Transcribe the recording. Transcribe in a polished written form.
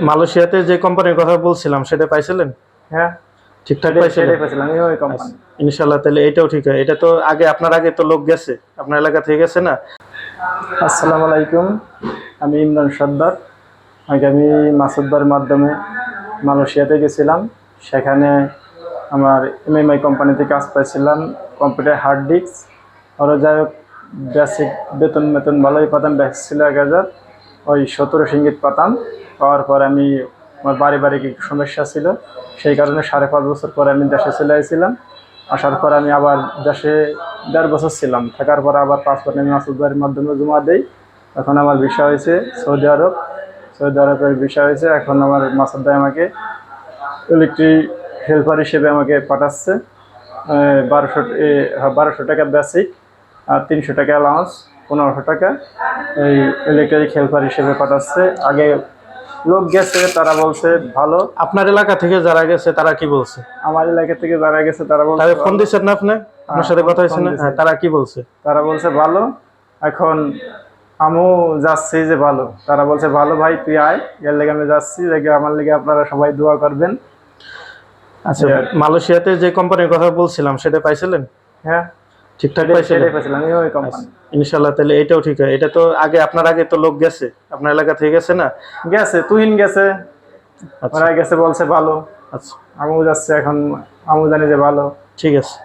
মালয়েশিয়াতে যে কোম্পানির কথা বলছিলাম সেটা পাইছিলেন? হ্যাঁ, ঠিকঠাক পাইছিলেন? সেটাই পেয়েছিলাম, আমি ওই কোম্পানি। ইনশাল্লাহ তাহলে এটাও ঠিক হয়। এটা তো আপনার আগে তো লোক গেছে, আপনার এলাকা থেকে গেছে না? আসসালামু আলাইকুম, আমি ইমরান সর্দার। আমি মাসুদবার মাধ্যমে মালয়েশিয়াতে গেছিলাম। সেখানে আমার এমএমআই কোম্পানিতে কাজ পাইছিলাম, কম্পিউটার হার্ড ডিস্ক। ওরা যাই হোক বেসিক বেতন ভালোই পাতাম, বেসিক ছিল 1000, ওই 17 রিঙ্গিত পাতাম। পাওয়ার পর আমি আমার পারিবারিক একটু সমস্যা ছিল, সেই কারণে 5.5 বছর পরে আমি দেশে চলে আসছিলাম। আসার পর আমি আবার দেশে 1.5 বছর ছিলাম, থাকার পর আবার পাসপোর্ট আমি মাসুদবাড়ির মাধ্যমে জমা দেই। এখন আমার ভিসা হয়েছে সৌদি আরব, সৌদি আরবের ভিসা হয়েছে। এখন আমার মাসুদ ভাই আমাকে ইলেকট্রিক হেল্পার হিসেবে আমাকে পাঠাচ্ছে। 1200 টাকা বেসিক আর 300 টাকা অ্যালাউন্স, 1500 টাকা এই ইলেকট্রিক হেল্পার হিসেবে পাঠাচ্ছে। আগে লোক গেছে, তারা বলছে ভালো। আপনার এলাকা থেকে যারা গেছে তারা কি বলছে? আমার এলাকা থেকে যারা গেছে তারা বলছে তাদের ফোন দিচ্ছেন না আপনি? আপনার সাথে কথা হয়েছে না? হ্যাঁ, তারা কি বলছে? তারা বলছে ভালো। এখন আমিও যাচ্ছি যে ভালো, তারা বলছে ভালো ভাই তুই আয়, এর লেগে আমি যাচ্ছি। আমার লেগে আপনারা সবাই দোয়া করবেন। আচ্ছা, মালয়েশিয়াতে যে কোম্পানির কথা বলছিলাম সেটা পাইছিলেন? হ্যাঁ, ঠিকঠাক পাইছিলেন? সেটাই পেয়েছিলাম, আমি ওই কোম্পানি। ইনশাল্লাহ তাহলে এটাও ঠিক হয়। এটা তো আপনার আগে তো লোক গেছে, আপনার এলাকা থেকে গেছে না? গেছে, তুহিন গেছে, আচ্ছা ওরা গেছে বলছে ভালো। আচ্ছা, আমিও যাচ্ছি এখন, আমিও জানি যে ভালো। ঠিক আছে।